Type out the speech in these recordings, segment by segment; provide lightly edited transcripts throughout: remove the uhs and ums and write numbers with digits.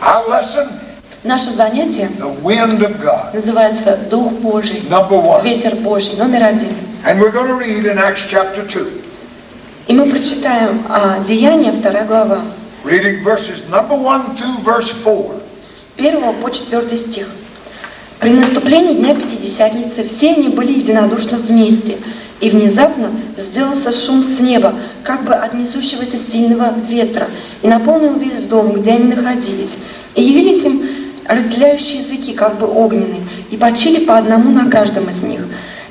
Our lesson, Наше занятие the wind of God. называется Дух Божий, Number one. Ветер Божий, номер 1. And we're going to read in Acts chapter 2. И мы прочитаем Деяния, 2 глава, Reading verses number 1 to verse 4. с 1 по 4 стих. При наступлении Дня Пятидесятницы все они были единодушно вместе, и внезапно сделался шум с неба, как бы от несущегося сильного ветра, и наполнил весь дом, где они находились. И явились им разделяющие языки, как бы огненные, и почили по одному на каждом из них.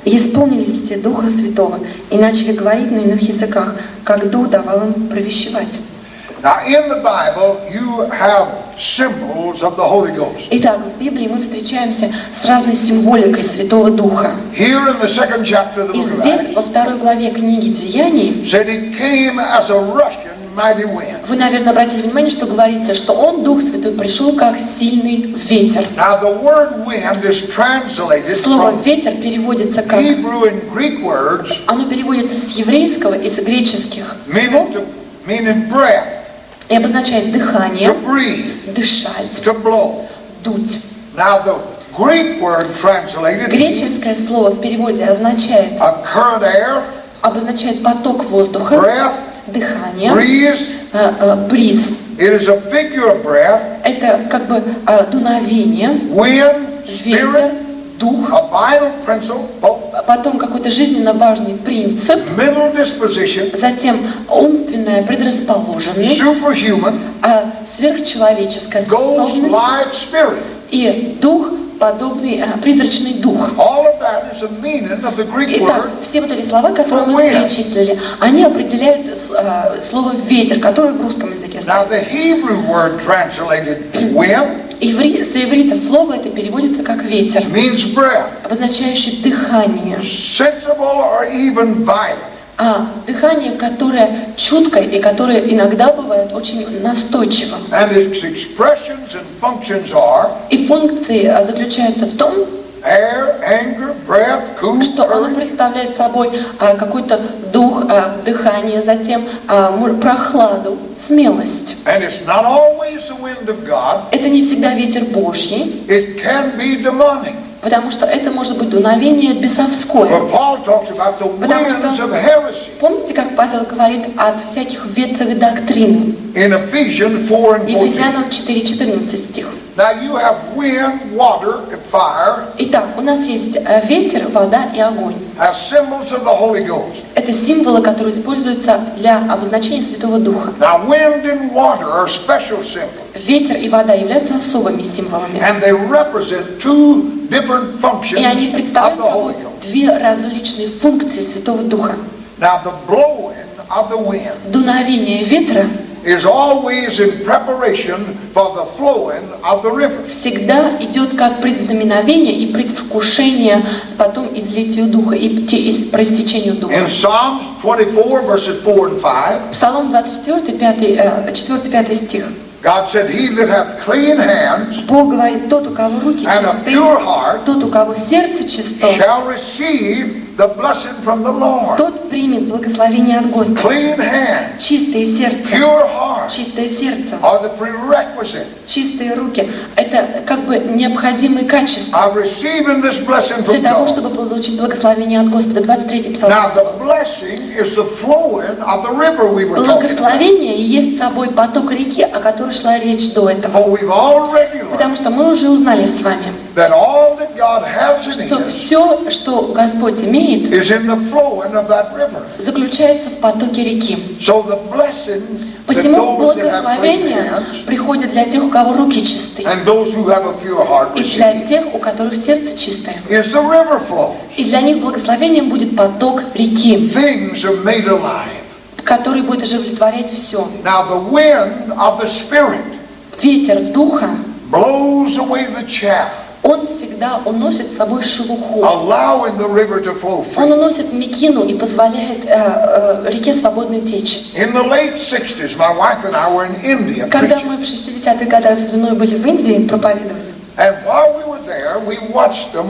И исполнились все Духа Святого, и начали говорить на иных языках, как Дух давал им провещевать. Now in the Bible you have symbols of the Holy Ghost. Итак, в Библии мы встречаемся с разной символикой Святого Духа. Here in the second chapter of the И book of здесь, Acts, во 2 главе книги Деяний, said he came as a rushing mighty wind. вы, наверное, обратили внимание, что говорится, что Он, Дух Святой, пришел как сильный ветер. Now the word wind is translated Слово from «ветер» переводится как... Hebrew and Greek words Оно переводится с еврейского и с греческих слов meaning breath, и обозначает дыхание, to breathe, дышать, to blow. дуть. Now the Greek word translated Греческое слово в переводе означает, a current air, обозначает поток воздуха, breath, дыхание, breeze. бриз. It is a figure of breath, Это как бы дуновение, wind, ветер, spirit, дух, a vital principle, потом какой-то жизненно важный принцип, mental disposition, затем умственная предрасположенность, superhuman, сверхчеловеческая ghost способность like spirit. и дух, подобный призрачный дух. All of that is the meaning of the Greek Итак, word. все вот эти слова, которые мы перечислили, они определяют слово «ветер», которое в русском языке Now стоит. the Hebrew word translated wind С иврита слово это переводится как «ветер», means breath, обозначающий дыхание. sensible or even violent. Дыхание, которое чуткое и которое иногда бывает очень настойчивым. And its expressions and functions are И функции заключаются в том, air, anger, breath, cool, что оно courage. представляет собой какой-то дух, дыхание, затем прохладу, смелость. And it's not always the wind of God. Это не всегда ветер Божий, It can be demonic. потому что это может быть дуновение бесовское. But Paul talks about the Потому что- winds of heresy Помните, как Павел говорит о всяких ветрах доктрины? in Ephesians 4 and 14. Ефесянам 4:14 стих. Now you have wind, water, and fire Итак, у нас есть ветер, вода и огонь. as symbols of the Holy Ghost. Это символы, которые используются для обозначения Святого Духа. Now wind and water are special symbols. Ветер и вода являются особыми символами. And they represent two different functions И они of представляют the собой Holy Ghost. две различные функции Святого Духа. Now the blowing of the wind Дуновение ветра is always in preparation for the flowing of the river. всегда идет как предзнаменовение и предвкушение потом излитию Духа и проистечению Духа. In Psalms 24 verses 4 and 5, Псалом 24, 4-5 стих. God said, "He that hath clean hands Бог говорит, тот, у кого руки and a чистые, pure heart тот, у кого сердце чисто, shall receive the blessing from the Lord." тот примет благословение от Господа. Clean hands, Чистое сердце, pure heart чистое сердце, are the prerequisite чистые руки – это как бы необходимые качества of receiving this blessing для from того, God. чтобы получить благословение от Господа. 23-й Now псалом. the blessing is the flowing of the river we were talking about. Благословение и есть собой поток реки, о которой шла речь до этого. For we've already learned Потому что мы уже узнали с вами, that all that God has in что Him все, что Господь имеет, is in the flowing of that river. заключается в потоке реки. So the blessing that Посему those that have clean благословение hands приходит для тех, у кого руки чистые, and those who have a pure heart и для receive тех, у которых сердце чистое. is the river flows. И для них благословением будет поток реки, Things are made alive. который будет оживлетворять все. Now the wind of the Spirit Ветер Духа, blows away the chaff, он всегда уносит с собой шелуху. allowing the river to flow Он free. уносит мекину и позволяет реке свободно течь. In the late 60s, my wife and I were in India Когда preaching. мы в 60-х годах с женой были в Индии, проповедовали, And while we were there, we watched them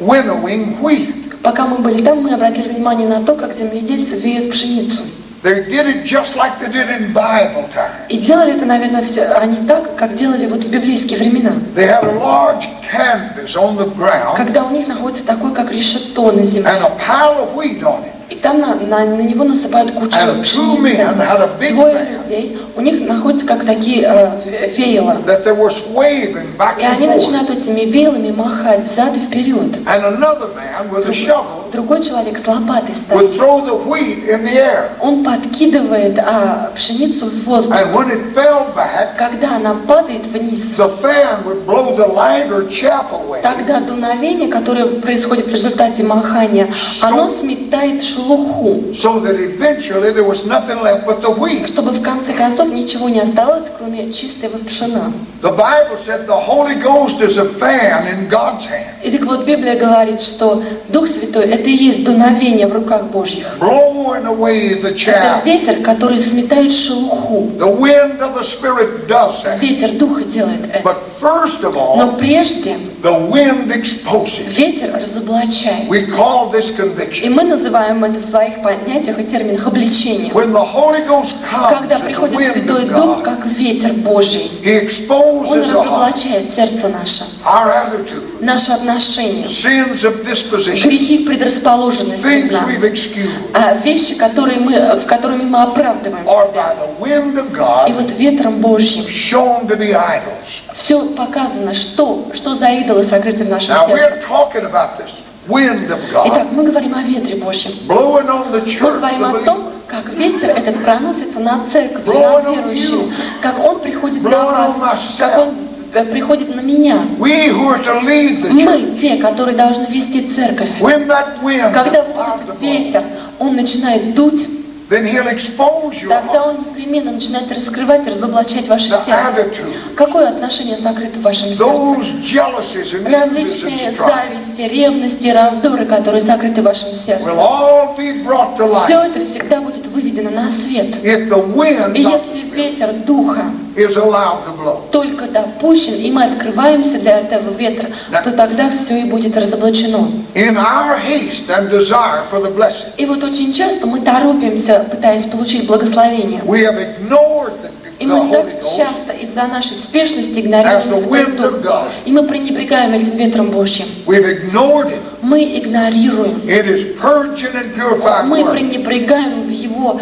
winnowing wheat. пока мы были там, мы обратили внимание на то, как земледельцы веют пшеницу. They did it just like they did in Bible times. И делали это, наверное, все они так, как делали вот в библейские времена. They had a large canvas on the ground Когда у них находится такой, как решето на земле. and a pile of wheat on it. И там на него насыпают кучу And two пшеницы. men had a big Двое fan людей, у них находятся как такие веяла. that they were waving back И and они forth. начинают этими веялами махать взад и вперед. And another man with a shovel Другой человек с лопатой would стоит. throw the wheat in the air. Он подкидывает пшеницу в воздух. And when it fell back, Когда она падает вниз, the fan would blow the light or chaff away. тогда дуновение, которое происходит в результате махания, оно сметает шелуху, So that eventually there was nothing left but the wheat. чтобы в конце концов ничего не осталось, кроме чистого пшена. The Bible said the Holy Ghost is a fan in God's hand, И так вот Библия говорит, что Дух Святой — это и есть дуновение в руках Божьих. blowing away the Это chaff. ветер, который сметает шелуху. The wind of the Spirit does that. Ветер Духа делает это. But first of Но all, прежде the wind exposes. ветер разоблачает. We call this И conviction. мы называем это в своих понятиях и терминах обличением. When the Holy Ghost comes Когда as the приходит wind Святой of Дух, God, как ветер Божий, He Он exposes the heart, разоблачает сердце наше, our attitude, наши отношения, sins of disposition, грехи предрасположенности в things нас, we've excused, вещи, в которыми мы оправдываем or себя. by the wind of И God вот ветром Божьим shown to be idols. все показано, что за идолы сокрыты в нашем Now сердце. we're talking about this wind of Итак, God мы говорим о ветре Божьем. blowing on the Мы church, говорим the о том, believer. как ветер этот проносится над церковью, над верующими, как он приходит на вас, как он приходит на меня. We who are to lead the church, Мы те, которые должны вести церковь. when that wind Когда вот clouds этот the blow, ветер, он начинает дуть, then He'll expose your тогда heart, он непременно начинает раскрывать и разоблачать ваше the сердце. attitude, Какое отношение сокрыто в вашем сердце? those jealousies and envies Различные and strife зависти, ревности, раздоры, которые сокрыты в вашем will сердце. all be brought to Все light это всегда будет выведено на свет. if the wind И of the если Spirit ветер Духа is allowed to blow. только допущен, и мы открываемся для этого ветра, то тогда все и будет разоблачено. In our haste and desire for the blessing, И вот очень часто мы торопимся, пытаясь получить благословение. we have ignored И the мы так Holy Ghost часто из-за нашей спешности игнорируем as the Святой wind Дух. of God. И мы пренебрегаем этим ветром Божьим. We've ignored it Мы игнорируем. in His purging and purifying Мы work. пренебрегаем в Его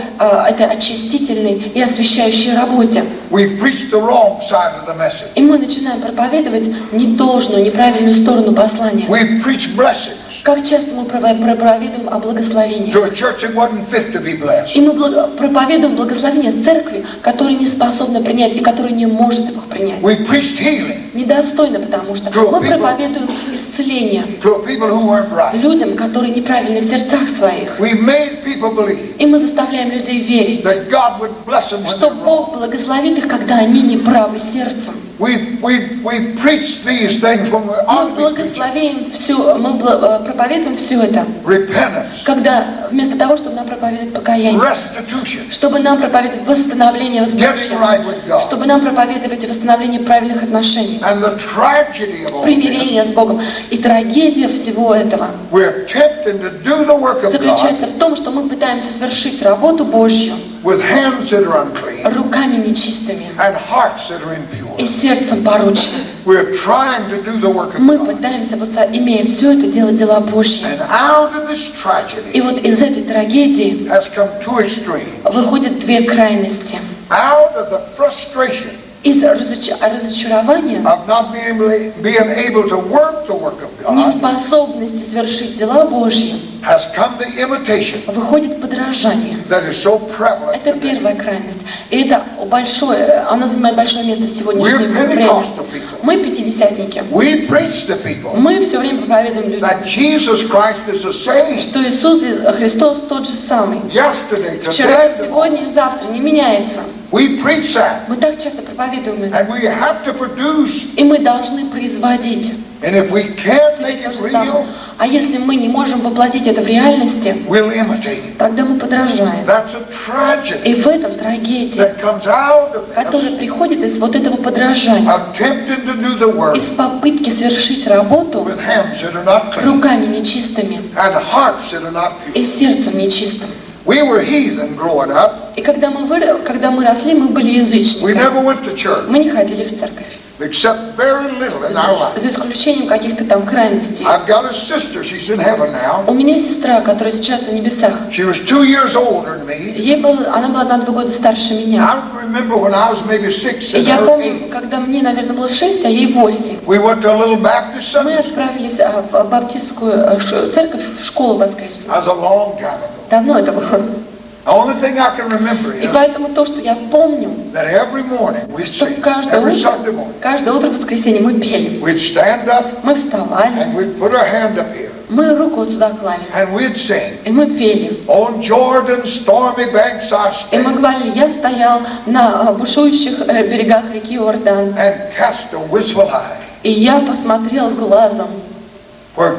этой очистительной и освящающей работе. We preach the wrong side of the message. И мы начинаем проповедовать недолжную, неправильную сторону послания. We preach blessings Как часто мы проповедуем о благословении. to a church that wasn't fit to be blessed. И мы проповедуем благословение церкви, которая не способна принять и которая не может их принять. We preached healing Недостойно, потому что мы проповедуем исцеление to people who weren't right. людям, которые неправильны в сердцах своих. We made people believe И мы заставляем людей верить, that God would bless them when что they're wrong. Бог благословит их, когда они не правы сердцем. We preach these things when we Мы ought to be preaching. благословим все, мы проповедуем все это, Repentance, когда вместо того, чтобы нам проповедовать покаяние, restitution, чтобы нам проповедовать восстановление getting возмещения, right with God, чтобы нам проповедовать восстановление правильных отношений, and the tragedy of all примирение this. с Богом. И трагедия всего этого We're tempted to do the work of God заключается в том, что мы пытаемся совершить работу Божью with hands that are unclean руками нечистыми and hearts that are impure. и сердцем порочным. We're trying to do the work of Мы God. пытаемся, имея все это, делать дела Божьи. And out of this И tragedy вот из этой трагедии has come two extremes. выходят две крайности. Out of the frustration Из разочарования, of not being able to work the work of God неспособности совершить дела Божьи, has come the imitation выходит подражание. that is so prevalent Это today. первая крайность. И это она занимает большое место в сегодняшнее We're время. Pentecostal people. Мы пятидесятники. We preach to people Мы все время проповедуем людям, that Jesus Christ is the same что Иисус Христос тот же самый. yesterday, Вчера, today, and tomorrow. сегодня и завтра не меняется. We preach that, Мы так часто проповедуем это. and we have to produce. И мы должны производить. And if we can't make То it же самое. real, А если мы не можем воплотить это в реальности, we'll imitate it. тогда мы подражаем. That's a tragedy И в этом трагедия, that comes out of которая this, приходит из вот этого подражания, attempting to do the work из попытки совершить работу with hands that are not clean руками нечистыми and hearts that are not и pure. сердцем нечистым. We were heathen growing up. И когда мы росли, мы были We язычниками. never went to church, Мы не ходили в церковь. except very little in our life. За исключением каких-то там крайностей. I've got a sister, she's in heaven now. У меня есть сестра, которая сейчас на небесах. She was 2 years older than me. Она была на 2 года старше меня. I remember when I was maybe 6 И and я her помню, 8. когда мне, наверное, было 6, а ей 8. We went to a little Baptist Мы Sunday school. отправились в баптистскую церковь, в школу воскресную. That was a long time ago. Давно это было. The only thing I can remember И is поэтому то, что я помню, that every morning we'd что sing, каждое every Sunday morning. утро в воскресенье мы пели. We'd stand up Мы вставали, and we'd put our hand up here мы руку вот сюда клали, and we'd sing. и мы пели. On Jordan's stormy banks I И мы stand говорили, я стоял на бушующих берегах реки Иордан, and cast a wistful eye и я посмотрел глазом, where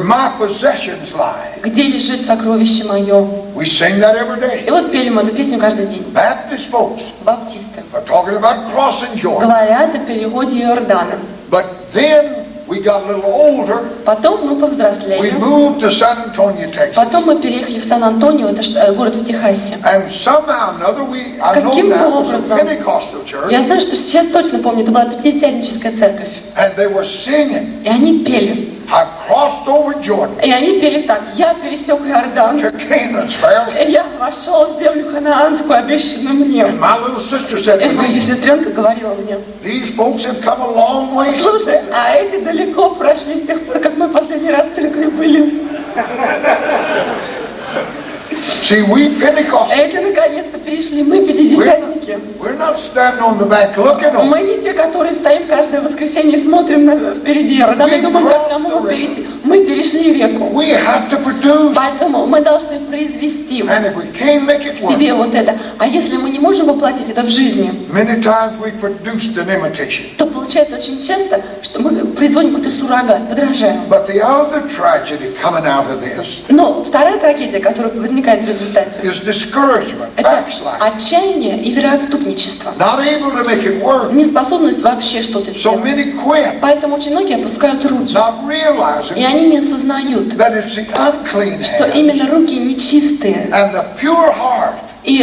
my possessions lie. где лежит сокровище мое. We sing that every day. И вот пели мы эту песню каждый день. Baptist folks Баптисты are talking about crossing Jordan. говорят о переходе Иордана. But then we got a little older. Потом мы We повзрослели. moved to San Antonio, Texas. Потом мы переехали в Сан-Антонио, это город в Техасе. And somehow or another, I know Каким-то now it was a образом. Pentecostal church. Я знаю, что сейчас точно помню, это была пятидесятническая церковь. And they were singing, И они пели. I crossed over Jordan И они пели так: я пересек Иордан, to Canaan's valley. и я вошел в землю ханаанскую, обещанную мне. And my little sister said И to моя me, сестренка говорила мне: these folks have come a long way since слушай, then. а эти далеко прошли с тех пор, как мы последний раз в церкви были. See, we Pentecostals, Эти наконец-то перешли, мы пятидесятники. we're not standing on the back looking on. Мы не те, которые стоим каждое воскресенье и смотрим впереди Иордан и думаем, как нам его перейти. Мы перешли реку. We have to produce. Поэтому мы должны произвести And if we can't make it в work, себе вот это. А если мы не можем воплотить это в жизни, many times we produced an imitation. то получается очень часто, что мы производим какой-то суррогат, подражаем. But the other tragedy coming out of this Но вторая трагедия, которая возникает в результате, is discouragement, это backsliding, отчаяние и вероотступничество. not able to make it work. Неспособность вообще что-то So сделать. many quit, Поэтому очень многие опускают руки. not И realizing они не осознают, that it's the unclean что hands именно руки нечистые and the pure heart и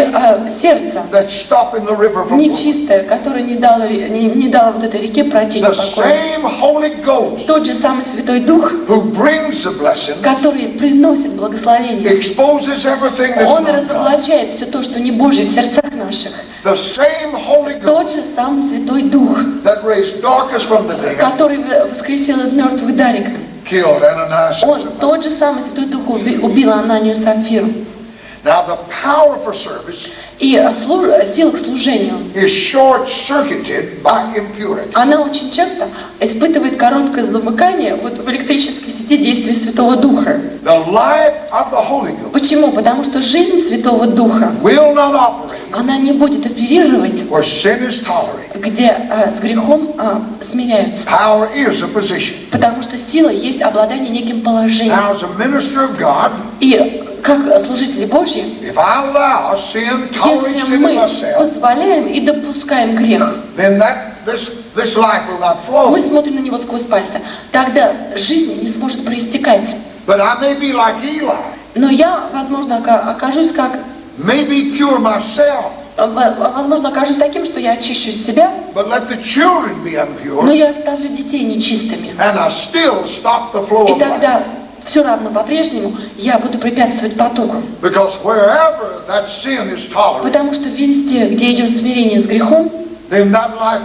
сердце that's stopping the river from flowing. нечистое, которое не дало вот этой реке протечь The спокойно. same Holy Ghost Тот же самый Святой Дух, who brings the blessing который приносит благословение, exposes everything that's Он not God. разоблачает все то, что не Божье в сердцах наших. The same Holy Ghost Тот же самый Святой Дух, that raised Dorcas from the dead который воскресил из мертвых Дарика. killed Ananias and Он, Sapphira. тот же самый Святой Дух убил Ананию и Сапфиру. Now the power for service И сила к служению, is short-circuited by impurity. она очень часто испытывает короткое замыкание вот в электрической сети действия Святого Духа. The life of the Holy Ghost Почему? Потому что жизнь Святого Духа, will not operate она не будет оперировать, where sin is tolerated. где с грехом смиряются. Power is a position. Потому что сила есть обладание неким положением. Now, as a minister of God, И как служители Божьи, if I allow sin, tolerate если sin in мы myself, позволяем и допускаем грех, then this life will not flow. мы смотрим на него сквозь пальцы, тогда жизнь не сможет проистекать. But I may be like Eli, Но я, возможно, окажусь как, maybe pure myself, возможно, окажусь таким, что я очищу себя, but let the children be но impure, я оставлю детей нечистыми. and I still stop the flow И of life. тогда все равно по-прежнему я буду препятствовать потоку. Because wherever that sin is tolerated, Потому что везде, где идет смирение с грехом, then that life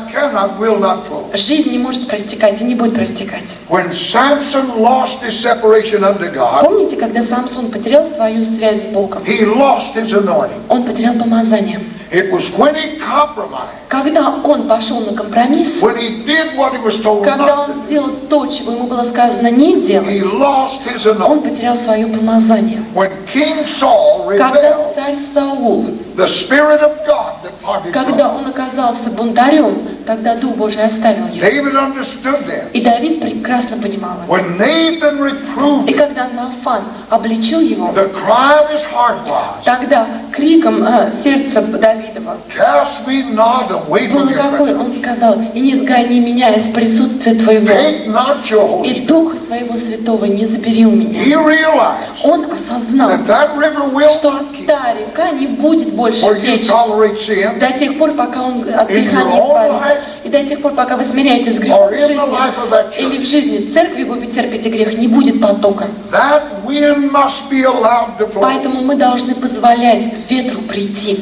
will not flow. жизнь не может проистекать и не будет проистекать. When Samson lost his separation unto God, Помните, когда Самсон потерял свою связь с Богом? he lost his anointing. Он потерял помазание. It was when he compromised, Когда он пошел на компромисс, when he did what he was told когда not он to do, сделал то, чего ему было сказано не he делать, lost his он anointing. потерял свое помазание. When King Saul Когда rebelled, царь Саул, the Spirit of God departed from когда him. он оказался бунтарем, тогда Дух Божий оставил его. David understood that. И Давид прекрасно понимал это. When Nathan reproved И him, когда Нафан обличил его, the cry of his heart was, тогда криком сердца Давидова cast me not away from было your какое? presence. Он сказал: «И не сгони меня из присутствия Твоего, Take not your Holy и Spirit. Духа Своего Святого не забери у меня». He realized Он осознал, that that river will что not keep та река не будет больше where you течь tolerate sin до тех пор, пока он от in греха your не own избавится. life И до тех пор, пока вы смиряетесь с грехом or в in the жизни life of that или в church. жизни церкви, вы терпите грех, не будет потока. That wind must be allowed to flow. Поэтому мы должны позволять ветру прийти.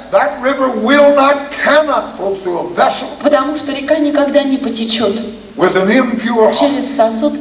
That river will not, cannot flow through a vessel Потому что река никогда не потечет with an impure heart. через сосуд,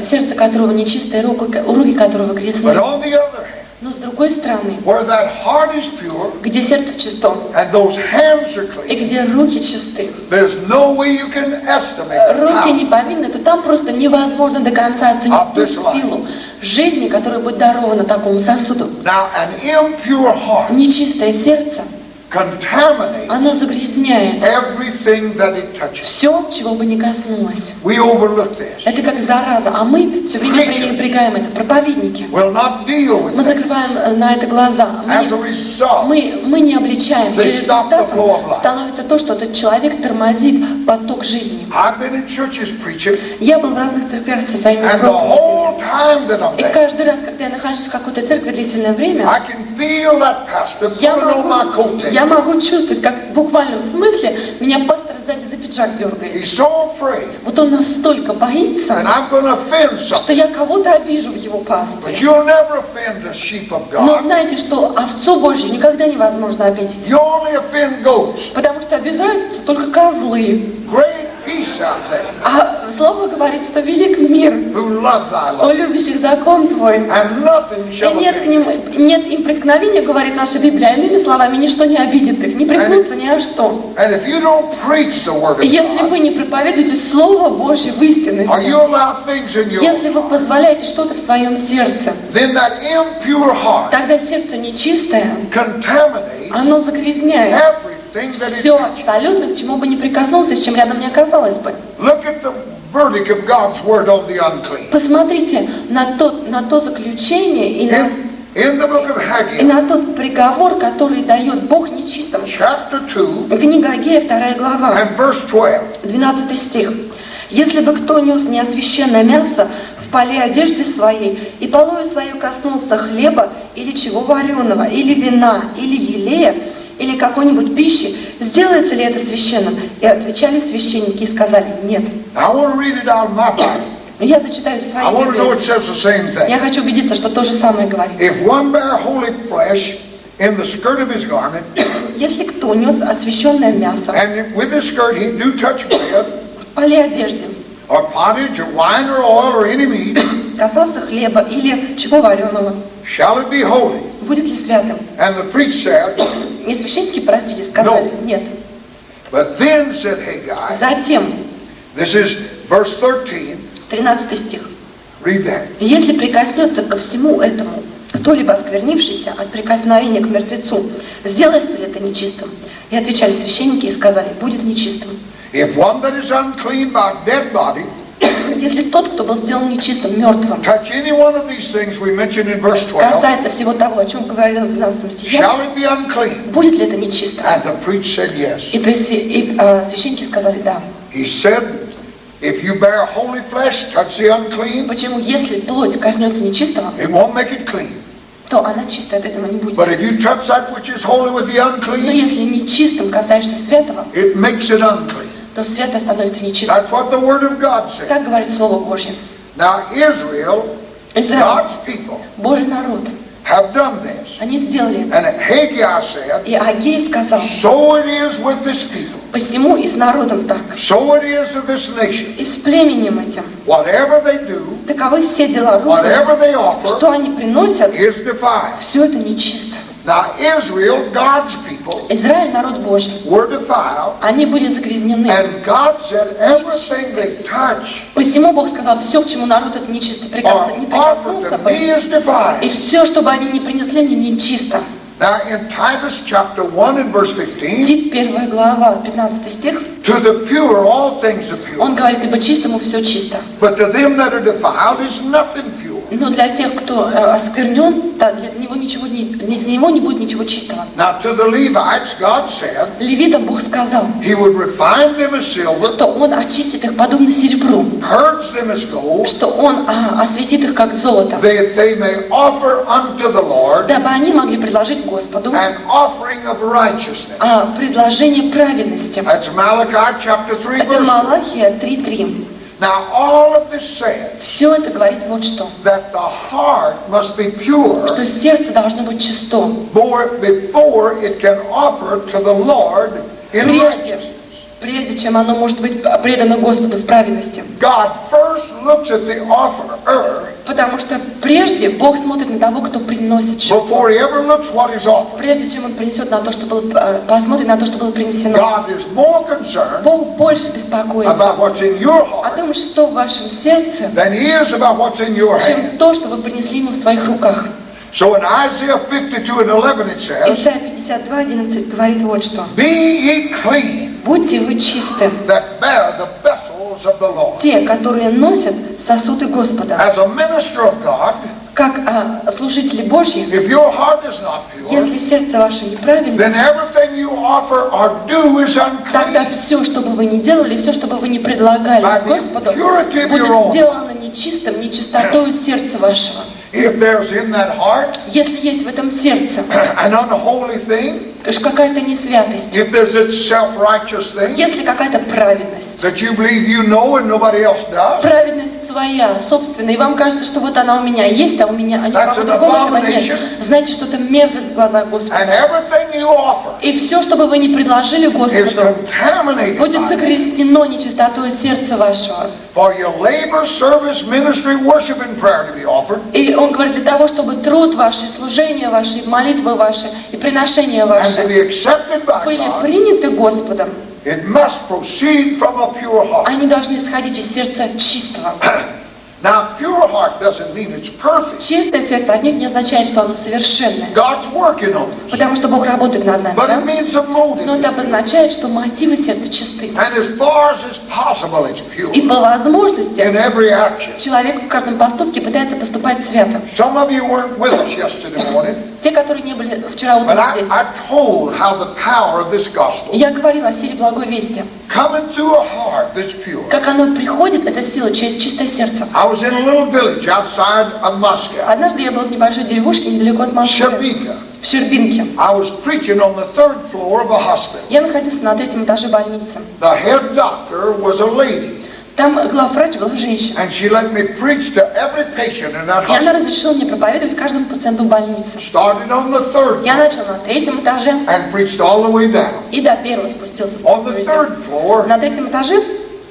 сердце которого нечистое, руки которого But грязны. on the other hand, Но с другой стороны, where that heart is pure где сердце чисто and those hands are и clean, где руки чисты, there's no way you can estimate the руки не power повинны, то там просто невозможно до конца оценить ту силу жизни, которая будет дарована такому сосуду. Now, an impure heart Нечистое сердце, contaminates оно загрязняет everything that it touches. все, чего бы ни коснулось. We overlook this. Это как зараза, а мы все время пренебрегаем это. Проповедники. Will not deal with Мы that. закрываем на это глаза. As a result, Мы не обличаем. И They stop the flow of результатом life. становится то, что этот человек тормозит поток жизни. I've been in churches preaching, Я был в разных церквях со своими and the проповедями. whole time that I'm И there, каждый раз, когда я нахожусь в какой-то церкви длительное время, I can feel that pastor pulling on my я coattail. могу чувствовать, как в буквальном смысле меня пастор сзади за пиджак дергает. He's so afraid Вот он настолько боится, that I'm going to offend что something. я кого-то обижу в его But пастве. you'll never offend the sheep of Но God. знаете, что овцу Божью никогда невозможно обидеть. You only offend goats. Потому что обижаются только козлы. Great peace out there А Слово говорит, что велик мир who love thy у law. любящих закон Твой. And nothing И shall нет, offend. нет им преткновения, говорит наша Библия. Иными словами, ничто не обидит их, не прикнутся ни о что. And if you don't preach the word of И если God, вы не проповедуете Слово Божье в or истинности, you allow things in your если вы heart, позволяете что-то в своем сердце, then that impure heart тогда сердце нечистое, contaminates оно загрязняет everything that it все touches. абсолютно, к чему бы ни прикоснулся, с чем рядом не оказалось бы. Look at the verdict of God's word on the unclean. Посмотрите на то заключение и In the book of и Haggai, на тот приговор, который дает Бог нечистым. chapter 2 Книга Агея, 2 глава, and verse 12. 12 стих. «Если бы кто нес неосвященное мясо в поле одежде своей, и полою свою коснулся хлеба, или чего вареного, или вина, или елея, или какой-нибудь пищи, сделается ли это священным?» И отвечали священники и сказали: «Нет». Now I want to read it out of my Bible. Я зачитаю I свои want to know Библии. it says the same Я thing. хочу убедиться, что то же самое говорит. If one bear holy flesh in the skirt of his garment, Если кто нес освященное мясо and with his skirt he do touch bread, в поле одежде, or pottage, or wine, or oil, or any meat, касался хлеба или чего вареного, shall it be holy? будет ли святым? And the priest said, И священники, простите, сказали: «Нет». but then said Haggai, Затем, this is verse 13, 13 стих. read that. «Если прикоснется ко всему этому кто-либо осквернившийся от прикосновения к мертвецу, сделается ли это нечистым?» И отвечали священники и сказали: «Будет нечистым». If one that is unclean by a dead body Если тот, кто был сделан нечистым, мертвым, touch any one of these things we mentioned in verse 12, касается всего того, о чем говорил в 12 стихе, shall it be unclean? будет ли это нечистым? And the priest said yes. И священники сказали: «Да». He said, if you bear holy flesh, touch the unclean, Почему? Если плоть коснется нечистого, it won't make it clean. то она чистая, от этого не будет. But if you touch that which is holy with the Но unclean, если нечистым касаешься святого, it makes it unclean. то святое становится нечистым. That's what the Word of God says. Так говорит Слово Божье. Now Israel, Израиль, God's people, Божий народ, have done this. они сделали это. And Haggai said, И Агей сказал: so it is with this people. «Посему и с народом так, So it is with this nation. и с племенем этим, Whatever they do, таковы все дела рук, whatever they offer, что они приносят, is defiled. все это нечисто». Now Israel, God's people, Израиль, народ Божий, were defiled. они были загрязнены. And God said everything they touch Посему Бог сказал: «Все, к чему народ это нечисто or не offer прикоснулся to бы, me is и defiled. все, что бы они ни принесли, мне нечисто». Now in Titus chapter 1 and verse 15, Тит, 1 глава, 15 стих, to the pure all things are pure, он говорит, ибо чистому все чисто. but to them that are defiled is nothing pure. Но для тех, кто осквернен, да, для него не будет ничего чистого. Now to the Levites, God said, Левитам Бог сказал, He would refine them as silver, что Он очистит их подобно серебру, purge them as gold, что Он осветит их как золото, that they may offer unto the Lord дабы они могли предложить Господу an offering of righteousness. предложение праведности. That's Malachi chapter 3 Это verse 3. Малахия 3:3. Now all of this said Все это говорит вот что, that the heart must be pure что сердце должно быть чисто, before it can offer to the Lord in righteousness. прежде чем оно может быть предано Господу в праведности. God first looks at the offerer Потому что прежде Бог смотрит на того, кто приносит жертву. before he ever looks what is offered. Прежде чем Он принесет на то, что было, посмотрит на то, что было принесено. God is more concerned Бог больше беспокоится about what's in your о heart том, что в вашем сердце, than he is about what's in your hand. чем то, что вы принесли Ему в своих руках. So in Isaiah 52 and 11 it says, Исайя 52:11 говорит вот что. Be ye clean Будьте вы чисты, that bear the vessels of the Lord. те, которые носят сосуды Господа. As a minister of God, Как служители Божьи, if your heart is not pure, если сердце ваше неправильно, then everything you offer or do is тогда unclean. все, что бы вы ни делали, все, что бы вы ни предлагали By the Господу, purity of your будет own. сделано нечистым, нечистотою сердца вашего. If there's in that heart Если есть в этом сердце an unholy thing, какая-то несвятость, if there's a self-righteous thing если какая-то праведность, that you believe you know and nobody else does, праведность своя, собственная, и вам кажется, что вот она у меня есть, а у меня а That's никого an другого этого нет. abomination. Знаете, что это мерзость в глазах Господа. and everything you offer И все, что бы вы ни предложили is Господу, contaminated будет by it. загрязнено нечистотою сердца вашего. For your labor, service, ministry, worship, and prayer to be offered, И он говорит, для того, чтобы труд ваш, и служение ваше, и молитвы ваши, и приношения and to ваши be accepted by были God, приняты Господом, it must proceed from a pure heart. они должны исходить из сердца чистого. Now, pure heart doesn't mean it's perfect. Чистое сердце отнюдь не означает, что оно совершенное. God's working on this. Потому что Бог работает над нами, But да? it means a motive. Но это обозначает, что мотивы сердца чисты. And as far as is possible, it's pure И по возможности in every action. человек в каждом поступке пытается поступать свято. Some of you weren't with us yesterday morning, Те, которые не были вчера утром but здесь, I told how the power of this gospel я говорила о силе благой вести. coming through a heart that's pure. Как оно приходит, эта сила, через чистое сердце. I was in a little village outside of Moscow, Однажды я была в небольшой деревушке недалеко от Москвы, Sherbika. в Щербинке. I was preaching on the 3rd floor of a hospital. Я находился на 3-м этаже больницы. The head doctor was a lady, Там главврач была женщина. and she let me preach to every patient in that И она hospital. разрешила мне проповедовать каждому пациенту в больнице. Started on the 3rd Я floor начала на 3-м этаже and preached all the way down. и до 1-го спустился с On the проповедью. 3rd floor, На 3-м этаже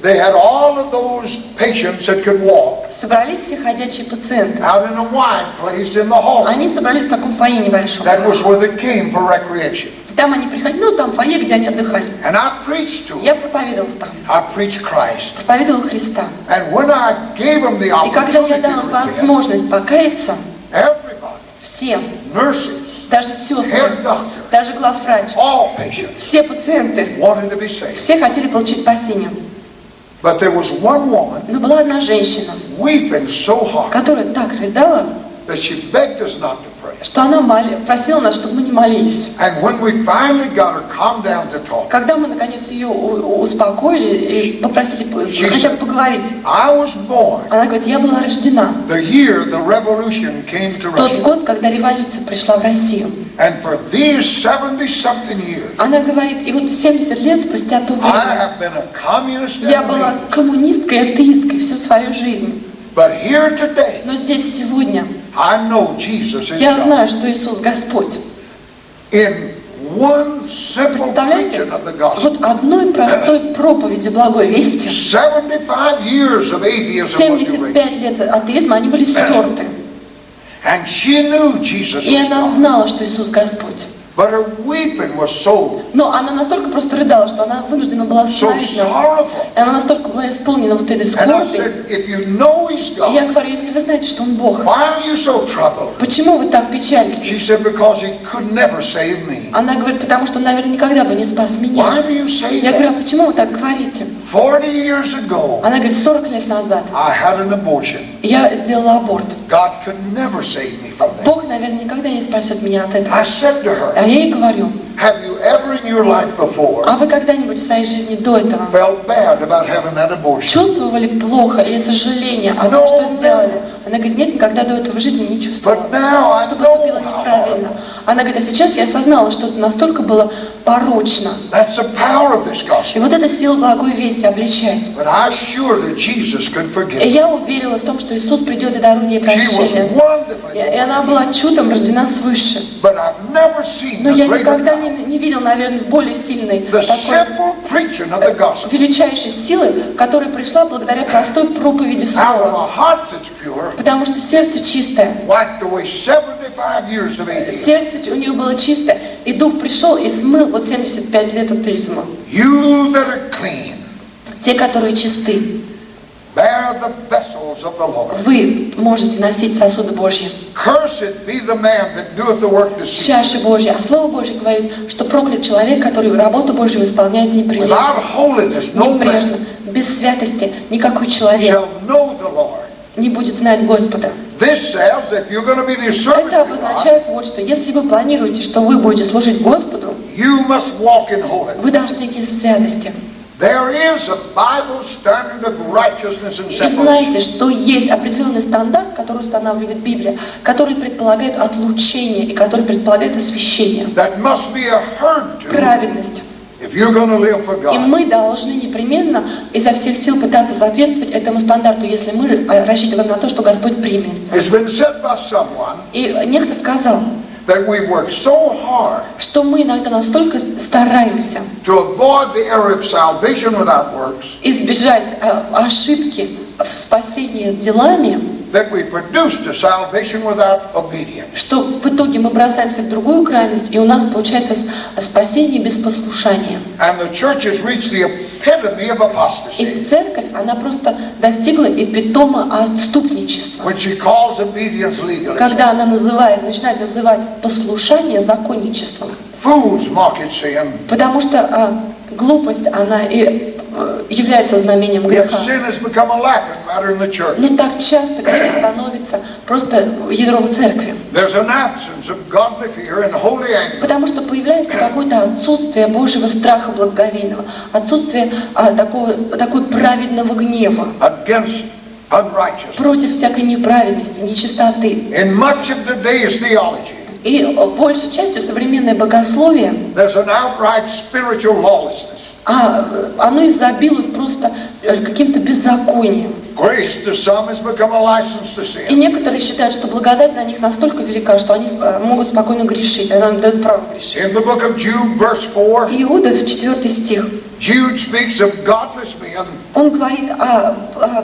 they had all of those patients that could walk собрались все ходячие пациенты. out in a wide place in the hall. Они собрались в таком фойе небольшом. That was where they came for recreation. Там они приходили, ну там фойе, где они отдыхали. And I preached to them. Я проповедовала там, I preached Christ. проповедовала Христа. And when I gave them the И когда я opportunity дала to repent, возможность покаяться, everybody, всем, nurses, даже сестры, head doctor, даже главврач, all patients все пациенты, wanted to be saved. все хотели получить спасение. But there was one woman Но была одна женщина, weeping so hard которая так рыдала, that she begged us not to pray. что она просила нас, чтобы мы не молились. And when we finally got her calmed down to talk, Когда мы наконец ее успокоили и попросили хотя бы поговорить, I was born она говорит, я была рождена the year the revolution came to в тот Russia. год, когда революция пришла в Россию. And for these 70-something years, Она говорит, и вот 70 лет спустя то I время have been a communist я and была an atheist. коммунисткой, атеисткой всю свою жизнь. But here today, Но здесь сегодня I know Jesus is я God. знаю, что Иисус Господь. In one simple Представляете, preaching of the gospel, вот одной простой проповедью благой вести 75 years of atheism was erased. 75 лет атеизма, они были стерты. And she knew Jesus И was она God. знала, что Иисус Господь. But her weeping was so Но она настолько просто рыдала, что она вынуждена была остановить нас. sorrowful. И она настолько была исполнена вот этой And I скорби. said, if you know He's И я God, говорю, если вы знаете, что Он Бог, why are you so troubled? почему вы так She печалитесь? said, because He could never save me. Она говорит, потому что Он, наверное, никогда бы не спас меня. Why do you say Я говорю, that? а почему вы так говорите? 40 years ago, Она говорит, 40 лет назад I had an abortion. я сделала аборт. God could never save me from that. Бог, наверное, никогда не спасет меня от этого. I said to her, А я ей говорю, have you ever in your life before а вы когда-нибудь в своей жизни до этого felt bad about having that abortion? чувствовали плохо или сожаление о том, что сделали? Она говорит, нет, никогда до этого в жизни не чувствовала. But now I Что know поступила how неправильно. Она говорит, а сейчас я осознала, что это настолько было порочно. that's the power of this И gospel. вот эта сила благой вести обличать. But I sure that Jesus could forgive И me. я уверила в том, что Иисус придет и дарует ей She was прощение. wonderfully, И она была чудом рождена свыше. but I've never seen Но a я greater никогда power. не видел, наверное, более сильной The такой simple preaching of the gospel величайшей силы, которая пришла благодаря простой проповеди out of слова. a heart that's pure, Потому что сердце чистое. wiped away 75 years of atheism. Сердце у нее было чистое. И Дух пришел и смыл вот 75 лет атеизма. You that are clean, Те, которые чисты, bear the vessels of the Lord. вы можете носить сосуды Божьи, Cursed be the man that doeth the work deceitfully. чаши Божьи. А Слово Божье говорит, что проклят человек, который работу Божью исполняет неприлежно. Without holiness, no Неприлежно. man Без святости никакой человек shall know the Lord. не будет знать Господа. This says that if you're going to be the service Это to God, обозначает вот что. Если вы планируете, что вы будете служить Господу, you must walk in holiness. вы должны идти в святости. There is a Bible standard of righteousness and И separation. знаете, что есть определенный стандарт, который устанавливает Библия, который предполагает отлучение и который предполагает освящение, That must be adhered to праведность. if you're going to live for И God. мы должны непременно изо всех сил пытаться соответствовать этому стандарту, если мы рассчитываем на то, что Господь примет нас. It's been said by someone И некто сказал, that we work so hard что мы иногда настолько стараемся to avoid the error of salvation without works избежать ошибки в спасении делами, that we produce the salvation without obedience. что в итоге мы бросаемся в другую крайность, и у нас получается спасение без послушания. And the church has reached the epitome of apostasy, И церковь, она просто достигла эпитома отступничества, which she calls obedience legalism. когда она начинает называть послушание законничеством. Fools mock at sin. Потому что глупость, она и является знамением Yet греха. sin has become a laughing matter in the church. Но так часто грех становится просто ядром церкви. There's an absence of godly fear and holy anger Потому что появляется какое-то отсутствие Божьего страха благоговейного, отсутствие такой праведного гнева against unrighteousness. против всякой неправедности, нечистоты. In much of today's theology, И большей частью современное богословие, there's an outright spiritual lawlessness. оно изобилует просто каким-то беззаконием. Grace to some has become a license to И sin. некоторые считают, что благодать на них настолько велика, что они могут спокойно грешить, она им дает право грешить. In the book of Jude, verse 4, Иуда, 4 стих, Jude speaks of godless men он говорит о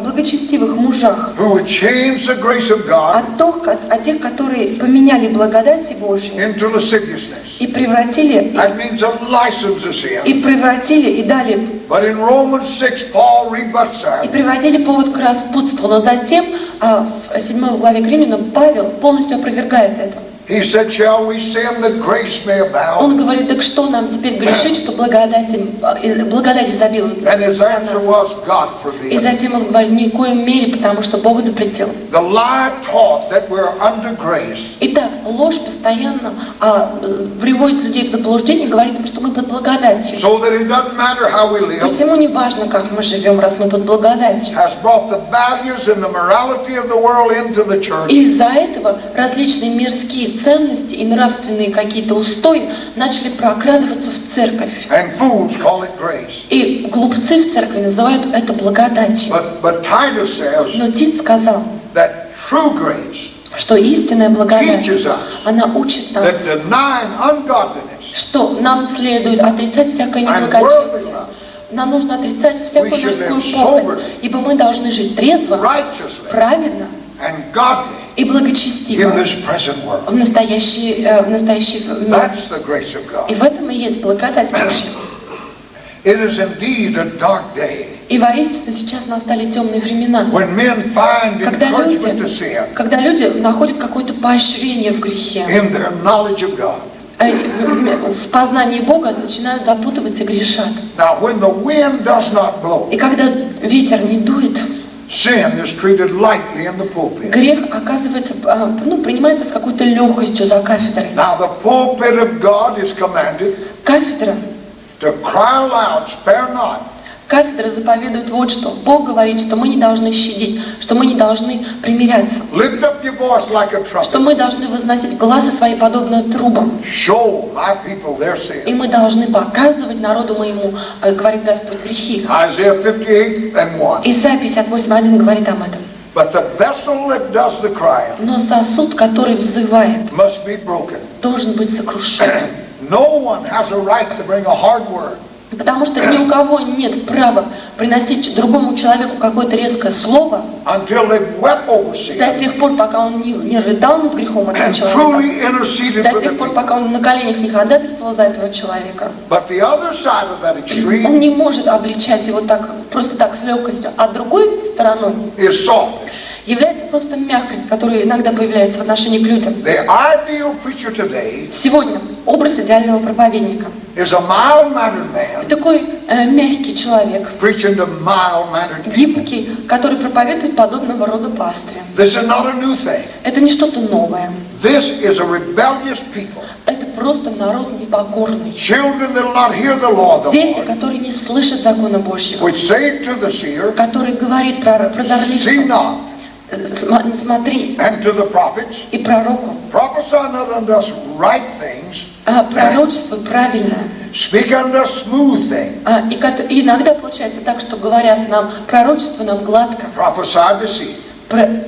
благочестивых мужах, who would change the grace of God о тех, которые поменяли благодать Божью into lasciviousness. и превратили, That means a license to sin. и дали, But in Romans 6, Paul rebuts и that. приводили повод к распутству. Но затем в 7 главе к Римлянам Павел полностью опровергает это. He said, shall we sin that grace may abound? Он говорит, так что нам теперь грешить, что благодать изобилует And his на answer нас? was, God И forbid. затем он говорит, ни в коем мере, потому что Бог запретил. The lie taught that we're under grace Итак, ложь постоянно приводит людей в заблуждение, говорит им, что мы под благодатью. so that it doesn't matter how we live, Посему не важно, как мы живем, раз мы под благодатью. has brought the values and the morality of the world into the church. И из-за этого различные мирские ценности и нравственные какие-то устои начали прокрадываться в церковь. And fools call it grace. И глупцы в церкви называют это благодатью. But Titus says Но Тит сказал, that true grace, что истинная благодать, Teaches us она учит that нас, denying ungodliness что нам следует отрицать всякое and неблагочестие. worldly lust, Нам нужно отрицать всякую We should мирскую live похоть, soberly, ибо мы должны жить трезво, righteously, праведно and godly и благочестиво in this present world. в настоящий мир. That's the grace of И God. в этом и есть благодать Божья. It is indeed a dark day И воистину сейчас настали темные времена, when men find когда encouragement to sin люди находят какое-то поощрение в грехе, in their knowledge of God. в познании Бога начинают запутываться и грешат. Now, when the wind does not blow, И когда ветер не дует, sin is treated lightly in the pulpit. грех оказывается, принимается с какой-то легкостью за кафедрой. Now, the pulpit of God is commanded Кафедра to cry aloud, spare not. Кафедра заповедует вот что. Бог говорит, что мы не должны щадить, что мы не должны примиряться, Lift up your voice like a что trumpet. мы должны возносить глазы свои подобно трубам. Show my people their И sin. мы должны показывать народу моему, говорит Господь, грехи их. Isaiah 58:1. Исайя 58:1 говорит об этом. But the vessel that does the crying Но сосуд, который взывает, must be broken. должен быть сокрушен. No one has a right to bring a hard word. Потому что ни у кого нет права приносить другому человеку какое-то резкое слово Until they've wept over до sin тех пор, пока он не рыдал над грехом этого and человека, truly interceded до for the тех пор, people. пока он на коленях не ходатайствовал за этого человека. But the other side of that Он extreme не может обличать его так, просто так, с легкостью. А другой стороной is soft. является просто мягкость, которая иногда появляется в отношении к людям. The ideal preacher today Сегодня образ идеального проповедника. is a mild-mannered man Такой мягкий человек, preaching to mild-mannered people. гибкий, который проповедует подобного рода пастырям. This is not a new thing. Это не что-то новое. This is a rebellious people. Это просто народ непокорный. Children that will not hear the law of the Дети, Lord, которые не слышат закона Божьего, which say to the seer, который говорит про see прозорливцам, not, смотри, and to the prophets, и пророку, prophesy not unto us right things, пророчество правильное. speak unto us smooth things, И иногда получается так, что говорят нам пророчество нам гладко, prophesy deceit.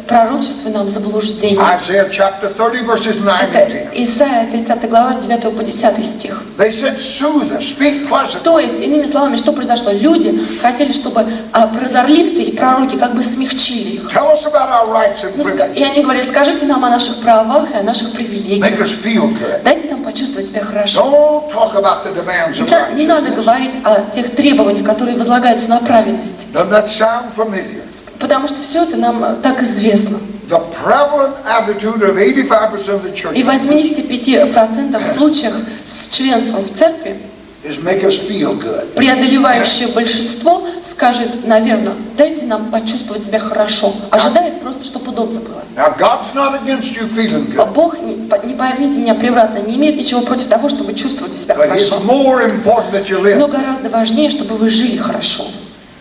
пророчество нам заблуждение. Isaiah chapter 30 verses 9 and Это 10. Исайя 30 глава с 9 по 10 стих. They said, soothe us, speak pleasant. То есть, иными словами, что произошло? Люди хотели, чтобы прозорливцы и пророки как бы смягчили их. Tell us about our rights and privileges. И они говорят, скажите нам о наших правах и о наших Make привилегиях. us feel good. Дайте нам почувствовать себя хорошо. Don't talk about the demands of Не надо righteousness. говорить о тех требованиях, которые возлагаются на праведность. Doesn't that sound familiar? Потому что все это нам так известно. The prevalent attitude of 85% of the church И в 85% случаях с членством в церкви is make us feel good. преодолевающее большинство скажет, наверное, дайте нам почувствовать себя хорошо. Ожидает просто, чтобы удобно было. Now, God's not against you feeling good, Бог, не поймите меня превратно, не имеет ничего против того, чтобы чувствовать себя but it's хорошо. more important that you Но live гораздо важнее, чтобы вы жили хорошо.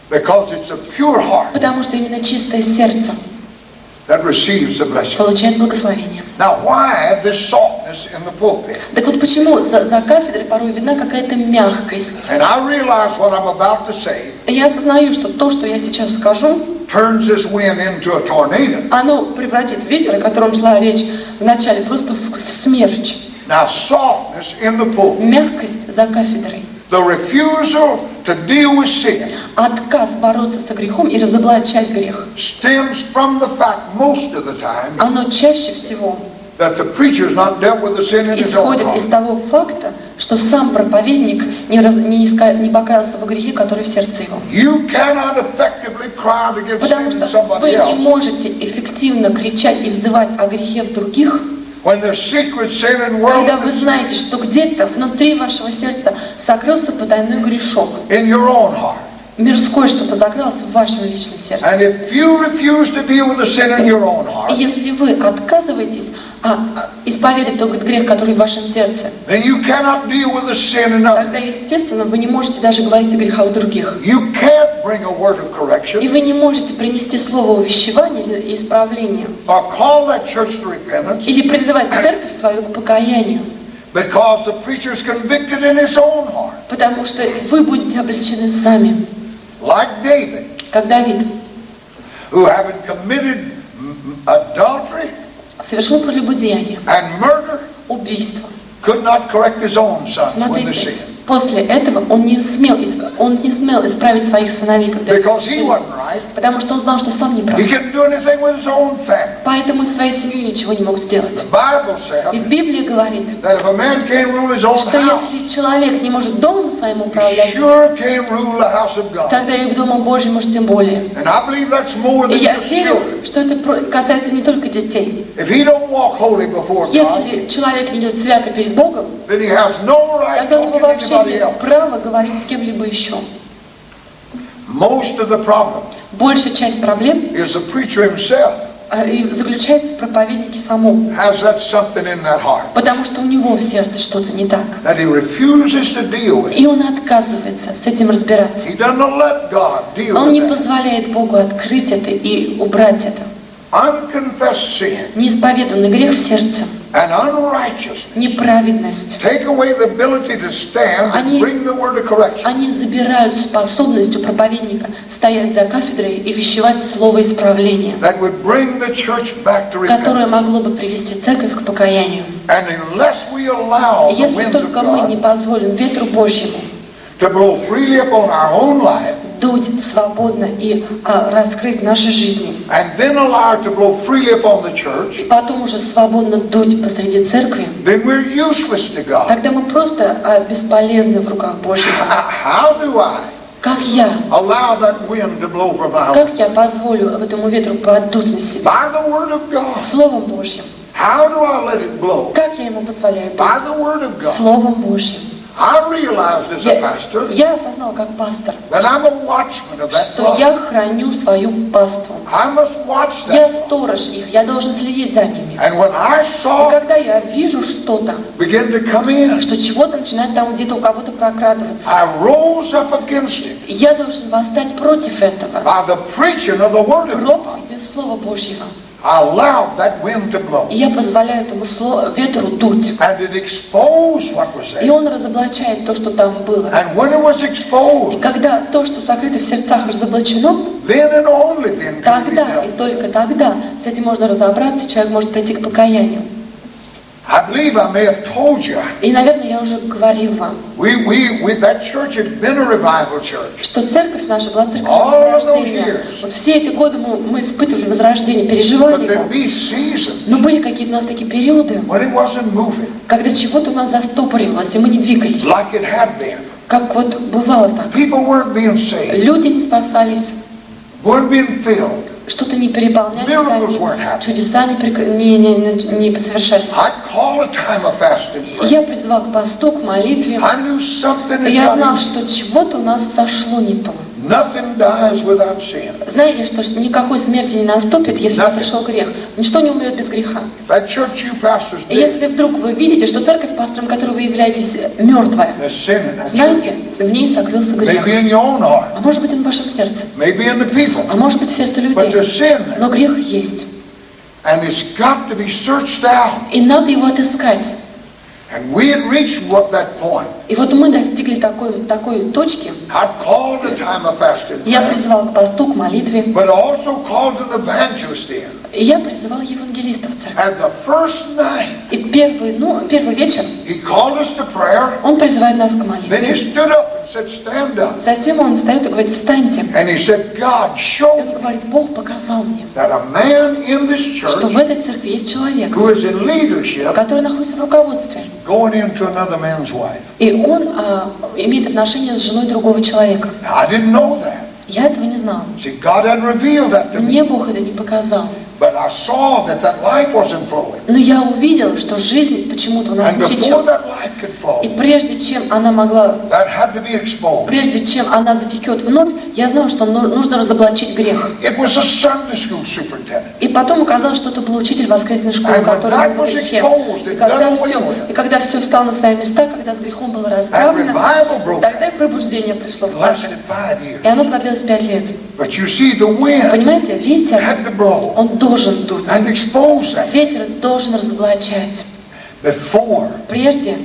because it's a pure heart Потому что именно чистое сердце that receives the blessing. получает благословение. Now, why this softness in the pulpit? Так вот почему за кафедрой порой видна какая-то мягкость. And I realize what I'm about to say Я осознаю, что то, что я сейчас скажу, turns this wind into a tornado. оно превратит ветер, о котором шла речь в начале, просто в смерч. Now, softness in the pulpit, Мягкость за кафедрой. the refusal to deal with sin, Отказ бороться со грехом и разоблачать грех. stems from the fact most of the time Оно чаще всего that the preacher's not dealt with the sin in his own исходит из heart. того факта, что сам проповедник не покаялся во грехе, который в сердце его. You cannot effectively cry out against Потому sin in что вы somebody не else можете эффективно кричать и взывать о грехе в других, when there's secret sin and когда вы worldliness знаете, что где-то внутри вашего сердца сокрылся потайной грешок. in your own heart. Мирское что-то закрылось в вашем личном сердце. And if you refuse to deal with the sin in your own И heart, если вы отказываетесь исповедать тот грех, который в вашем сердце, then you cannot deal with the sin in others. тогда, естественно, вы не можете даже говорить о грехах других. You can't bring a word of И correction вы не можете принести слово увещевания или исправления, or call that church to repentance или призывать церковь свою к покаянию, because the preacher's convicted in his own heart. потому что вы будете обличены сами, Like David, как Давид who having committed adultery совершил прелюбодеяние, and murder, убийство. could not correct his own sons when they Смотрите, sinned. после этого он не смел исправить своих сыновей, когда Because he грешили. wasn't right, right. потому что он знал, что сам не прав. He couldn't do anything with his own family. Поэтому с своей семьей ничего не мог сделать. The Bible И says в Библии говорит, that if a man can't rule his own что house, если человек не может домом своим he управлять, sure can't rule the house of God. тогда и к Дому Божьему уж тем более. And I believe that's more И than я just верю, children. что это касается не только детей. If he don't walk holy before God, Если человек не идет свято перед Богом, then he has no right тогда у него talking to вообще anybody нет else. права говорить с кем-либо еще. Most of the problem Большая часть проблем is the preacher himself и заключается в проповеднике самом. has that something in that heart Потому что у него в сердце что-то не так. that he refuses to deal with. И он отказывается с этим разбираться. He doesn't let God deal Он не with that. позволяет Богу открыть это и убрать это. Unconfessed sin Неисповеданный грех в сердце, and unrighteousness неправедность, take away the ability to stand and bring the word of correction. они забирают способность у проповедника стоять за кафедрой и вещевать слово исправления, That would bring the church back to которое repentance. могло бы привести церковь к покаянию. And unless we allow the Если wind of только мы не God позволим ветру Божьему to blow freely upon our own life, дуть свободно и раскрыть наши жизни, and then allow it to blow freely upon the и church, потом уже свободно дуть посреди церкви, then we're useless to God. тогда мы просто бесполезны в руках Божьих. How do I Как я allow that wind to blow from my own? Как я позволю этому ветру подуть на себя? By the word of God. Словом Божьим. How do I let it blow? Как я ему позволяю By дуть? the word of God. Словом Божьим. I realized as a pastor Я осознал как пастор, that I'm a watchman of that что flock. я храню свою паству. I must watch Я that flock. сторож их, я должен следить за ними. And when I И saw когда я вижу что-то, begin to come in, что чего-то начинает там где-то у кого-то прокрадываться, I rose up against it я должен восстать против этого. by the preaching of the word of God. Проповедью Слова Божьего. I allowed that wind to blow. И я позволяю этому ветру дуть. And it exposed what was И there. он разоблачает то, что там было. And when it was И exposed, когда то, что сокрыто в сердцах, разоблачено, then and only then can it be тогда и dealt. только тогда с этим можно разобраться, человек может прийти к покаянию. I believe I may have told you, И, наверное, я уже говорил вам, that church had been a revival church. что церковь наша была церковь All of those возрождения. years. Вот все эти годы мы испытывали возрождение, But переживали его. there'd be seasons Но были какие-то у нас такие периоды, when it wasn't moving когда чего-то у нас застопоривалось, и мы не двигались. like it had been. Как вот бывало так. People weren't being saved, Люди не спасались, weren't being filled. что-то не переполнялись, Miracles weren't happening. чудеса не совершались. I'd call a time of fasting И prayer. я призвал к посту, к молитве. I knew something И is я not знал, in. что чего-то у нас сошло не то. Nothing dies without sin. Знаете, что никакой смерти не наступит, если Nothing. пришел грех. Ничто не умрет без греха. That church you pastors И did, если вдруг вы видите, что церковь, пастором которой вы являетесь, мертвая, there's sin in that church. знаете, в ней сокрылся грех. Maybe in your own heart, А может быть, он в вашем сердце, maybe in the people, а может быть, в сердце but людей. there's sin there. Но грех есть. And it's got to be searched out. И надо его отыскать. And we had reached that point. И вот мы достигли такой точки. I'd called a time of fasting Я prayer, призвал к посту, к молитве. but also called an evangelist in. И я призвал евангелистов в церковь. And the first night, И первый вечер he called us to prayer. он призывает нас к Then he молитве. stood up and said, stand up. Затем он встает и говорит, встаньте. And he said, God И showed он говорит, Бог показал мне, that a man in this что в church этой церкви есть человек, who is in leadership который находится в руководстве. going into another man's wife. И он имеет отношение с женой другого человека. Now, I didn't know that. Я этого не знала. See, God had revealed that to me. Мне Бог это не показал. But I saw that that life wasn't flowing. Но я увидела, что жизнь почему-то у нас And не before течет. that life could И flow, прежде чем она могла, that had to be exposed. прежде чем она затекет вновь, я знала, что нужно разоблачить грех. It was a Sunday school superintendent. И потом оказалось, что это был учитель воскресной школы, And when который that был в was грехе. exposed, И it когда done away все, with. и когда все встало на свои места, когда с грехом было That расправлено, revival broke тогда out. и пробуждение пришло в It церковь. lasted 5 years. И оно продлилось 5 лет. But you see, the wind Понимаете, ветер, had to blow он должен дуть. and expose that. Ветер должен разоблачать. Before Прежде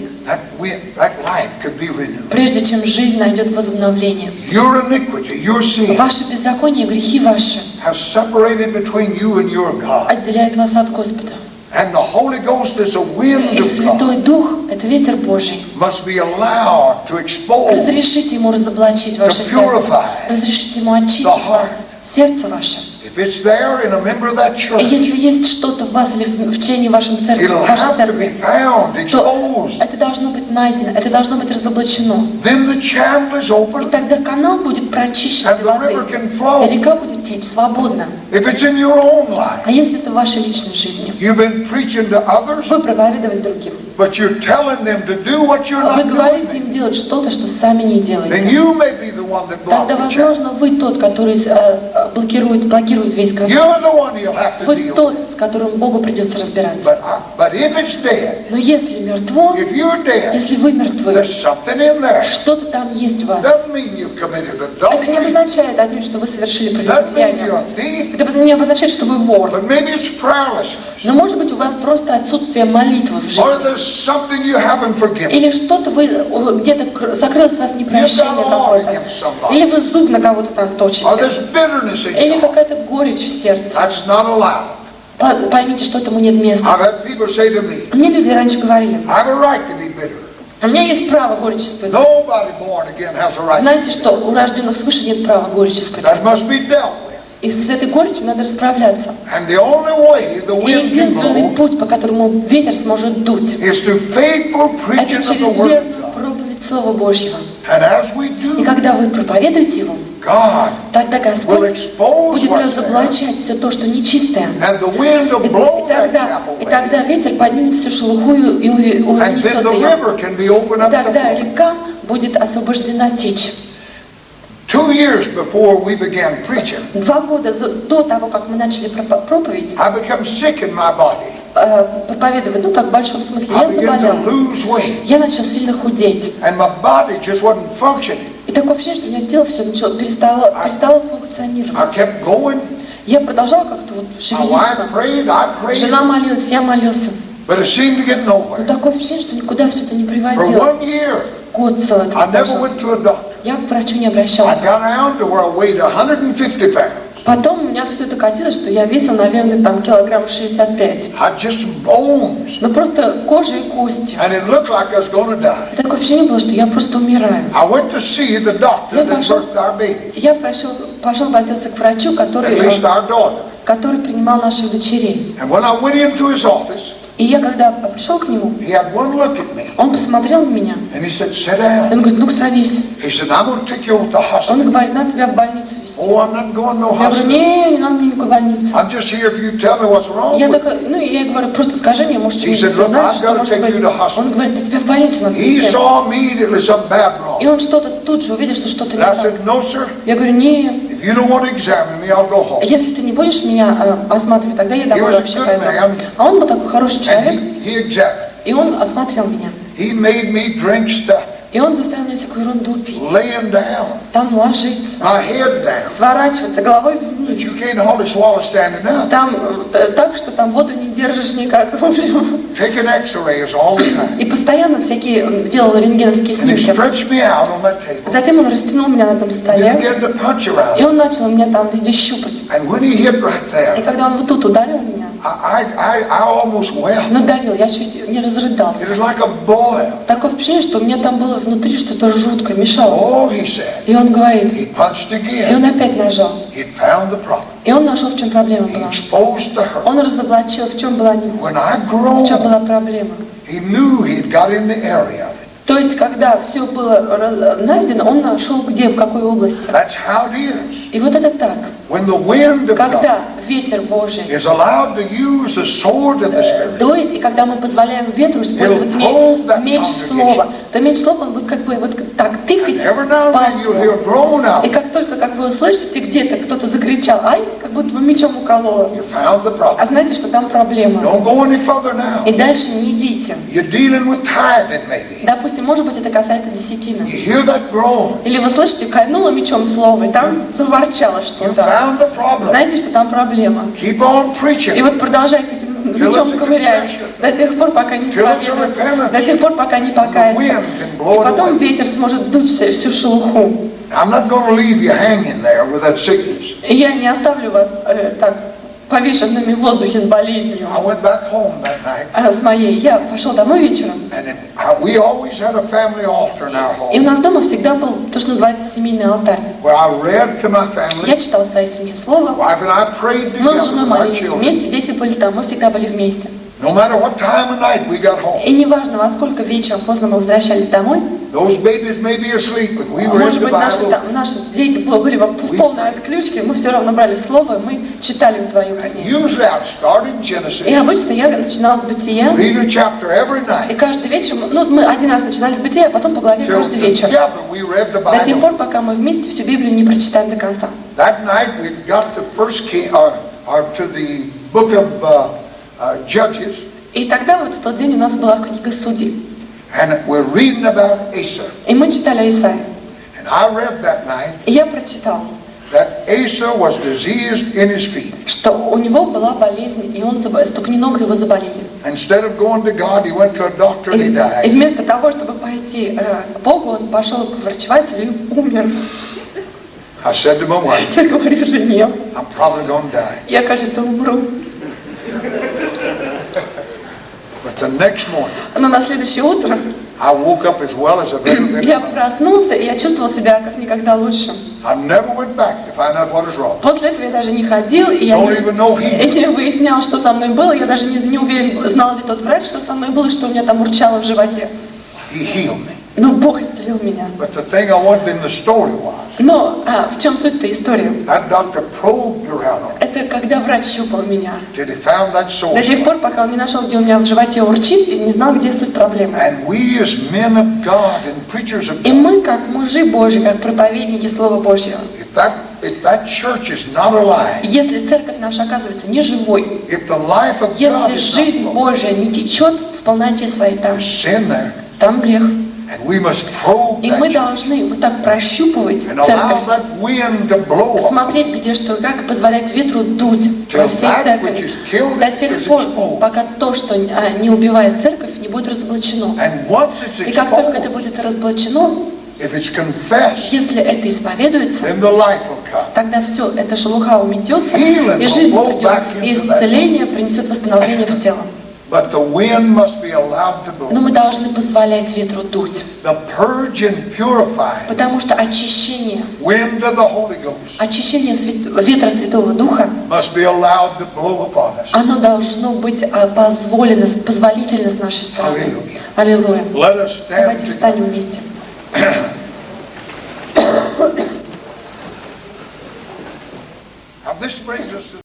that life could be renewed. прежде чем жизнь найдет возобновление. Your iniquity, your sin Ваши беззакония, грехи ваши has separated between you and your God. отделяют вас от Господа. And the Holy Ghost is a wind И of God. Святой Дух – это ветер Божий. must be allowed to expose. Разрешите ему разоблачить ваше сердце. purify Разрешите ему очистить the heart. вас, сердце ваше. If it's there in a member of that И church, если есть что-то в вас или в члене вашей церкви, it'll вашей have to be церкви, found, то exposed. это должно быть найдено, это должно быть разоблачено. Then the channel is И open тогда канал будет прочищен and the воды, river can flow. и река будет течь свободно. If it's in your own life, А если это в вашей личной жизни, you've been preaching to others, вы проповедовали другим, but you're telling them to do what you're вы not говорите doing, им делать что-то, что сами не then делаете, you may be the one that blocks тогда, the channel. возможно, вы тот, который блокирует весь канал. You're the one you'll have to Вы deal with. тот, с которым Богу придется разбираться. But if it's dead, Но если мертво, if you're dead, если вы мертвы, there's something in there. что-то там есть в вас. Doesn't mean you've committed Это не adultery. обозначает отнюдь, что вы совершили Doesn't mean прелюбодеяние. you're a thief. Это не обозначает, что вы вор. But maybe it's paralysis. Но может быть у вас просто отсутствие молитвы в Or жизни. there's something you haven't forgiven. Или что-то вы где-то закрылось у вас непрощение какое-то. Или вы зуб на кого-то там точите. Or there's bitterness in Или you. какая-то горечь в сердце. That's not allowed. Поймите, что этому нет места. I've had people say to me, Мне люди раньше говорили, I have a right to be bitter. у меня есть право горечь испытывать. Nobody born again has a right. Знаете что, у рожденных свыше нет права горечь That испытывать. must be dealt with. И с этой горечью надо расправляться. And the only way the И wind can единственный blow путь, по которому ветер сможет дуть, is through faithful это preaching of the через Word верную of God. проповедь Слова Божьего. And as we И do, когда вы проповедуете его, God тогда will Господь expose будет what's there. разоблачать все то, что нечистое. And the wind will И blow that тогда, chapel и away. тогда ветер поднимет всю шелуху и And унесет then the ее. river can be opened И up to тогда flow. река будет освобождена течь. 2 years before we began preaching, 2 года до того, как мы начали проповедь, I become sick in my body. проповедовать, ну как в большом смысле, I я began заболела. to lose weight. Я начала сильно худеть. And my body just wasn't functioning. И такое ощущение, что у меня тело все перестало I функционировать. kept going. Я продолжала как-то вот My шевелиться. wife prayed, I prayed. Жена молилась, я молился. But it seemed to get Но nowhere. такое ощущение, что никуда все это не For приводило. 1 year, Год целый это I never продолжалось. went to a doctor. Я к врачу не I обращалась. got down to where I weighed 150 pounds. Потом у меня все это катилось, что я весила, наверное, там килограмм 65. I just bones. Ну просто кожа и кости. And it looked like I was going to die. И такое ощущение было, что я просто умираю. I went to see the doctor that birthed our baby, Я пошел, обратился к врачу, at least our daughter. который принимал наших дочерей. And when I went into his office, И я, когда пришел к нему, he had one look at me. он посмотрел на меня. And he said, sit И down. он говорит, ну-ка садись. He said, I'm going to take you over to the Он hospital. говорит, надо тебя в больницу везти. Oh, I'm not going to no Я говорю, hospital. не надо мне никакой больницы. I'm just here if you tell me what's wrong Я with you. такая, ну и я говорю, просто скажи мне, может, He said, ты look, знаешь, I've что got to может take быть. you to hospital. Он говорит, да тебя в больницу надо He везти. saw immediately something bad wrong. И он что-то тут же увидел, что что-то не And I так. said, no, sir. Я говорю, не, If you don't want to examine me, I'll go home. если ты не будешь меня осматривать, тогда я домой was a вообще good пойду. man. А он был такой хороший And человек, he examined. и он осмотрел меня. He made me drink stuff, И он заставил меня всякую ерунду пить. laying down, Там ложиться, my head down. сворачиваться головой That вниз. you can't hardly swallow standing up. Там так, что там воду не держишь никак. В общем. Taking x-rays all the time. И постоянно всякие делал рентгеновские And he снимки. stretched me out on that table. Затем он растянул меня на этом He столе, began to punch around. и он начал меня там везде щупать. And when he hit right И there, когда он вот тут ударил меня, I almost wept. надавил, я чуть не разрыдался. It was like a boil. Такое впечатление, что у меня там было внутри что-то жуткое, мешалось. Oh, he said. И он говорит, He punched и again. он опять нажал. He'd found the problem. И он нашел, в чем проблема He была. exposed to her. Он разоблачил, в чем была не When I в groaned, чем была проблема. he knew he'd got in the area of it. То есть, когда все было найдено, он нашел, где, в какой области. That's how it is. И вот это так. When the wind of God Когда ветер Божий is allowed to use the sword of the Spirit, дует, и когда мы позволяем ветру использовать меч слова, то меч слова, он будет как бы вот так тыкать and every now and then you'll hear пастью. a groan out. И как только как вы услышите где-то, кто-то закричал, ай, как будто бы мечом укололо. You found the problem. А знаете, что там проблема. Don't go any further now. И дальше не идите. You're dealing with tithing maybe. Допустим, может быть, это касается десятины. You hear that groan. Или вы слышите, кольнуло мечом слово, и там заворчало You что-то. found the problem. Знаете, что там проблема. Keep on И preaching. вот продолжайте этим мечом ковырять до тех пор, пока не исповедуется, до тех пор, пока не покается. И потом ветер сможет сдуть всю шелуху. I'm not going to leave you hanging there with that sickness. И я не оставлю вас так повешенными в воздухе с болезнью. I went back home that night С моей. Я пошел домой вечером, and I We always had a family altar in our И у home нас дома всегда был то, что называется семейный алтарь. where I read to my Я family. читала своей семье слово, Wife and I prayed мы с together женой with our молились children. вместе, дети были там, мы всегда были вместе. No matter what time of night we got home. И неважно, во сколько вечером поздно мы возвращались домой, Those babies may be asleep, but we read может the быть, Bible. наши дети были в полной отключке, мы все равно брали слово, и мы читали вдвоем с And ней. usually I'd start in И Genesis, обычно я начинала с Бытия, read a chapter every и night. каждый вечер, мы один раз начинали с Бытия, а потом по главе Till каждый вечер. together we read the До тех Bible. пор, пока мы вместе всю Библию не прочитаем до конца. That night we got to First King, or to the book of Judges, И тогда вот в тот день у нас была книга Судей. and we're reading about Asa. И мы читали Исаию. And I read that night И я прочитала, that Asa was diseased in his feet. что у него была болезнь, и ступни ног его заболели. Instead of going to God, he went to a doctor and he И died. вместо того, чтобы пойти к Богу, он пошел к врачевателю и умер. I said to my wife, Я говорю жене, I'm probably going to die. я, кажется, умру. But the next morning, Но на следующее утро I woke up as well as I've ever been. я проснулся, и я чувствовал себя как никогда лучше. I never went back to find out what is wrong. После этого я даже не ходил, и я не выяснял, что со мной было. Я даже не уверен, знал ли тот врач, что со мной было, и что у меня там урчало в животе. He healed me. Но Бог исцелил меня. But the thing I wanted in the story was, Но в чем суть-то истории? that doctor probed around on me Это когда врач щупал меня. till he found that source. До тех пор, пока он не нашел, где у меня в животе урчит, и не знал, где суть проблемы. And we as men of God and preachers of И God, мы, как мужи Божьи, как проповедники Слова Божьего, if that church is not alive, если церковь наша оказывается не живой, if the life of God если is жизнь not flowing, Божья не течет в полноте своей там, there's sin there. там грех. And we must probe И that мы church должны вот так прощупывать and allow церковь, that wind to blow up смотреть, где что, и как, и позволять ветру дуть во всей церкви. До тех пор, пока то, что не убивает церковь, не будет разоблачено. And once it's И как только это exposed, будет разоблачено, if it's confessed, если это исповедуется, then the life will come. тогда все, эта шелуха уметется, и жизнь придет, и исцеление принесет восстановление в тело. But the wind must be allowed to blow. Но мы должны позволять ветру дуть, The purge and purify потому что очищение, wind of the Holy Ghost очищение ветра Святого Духа, must be allowed to blow upon us. оно должно быть позволительно с нашей стороны. Аллилуйя. Let us stand Давайте together. встанем вместе. Now this brings us to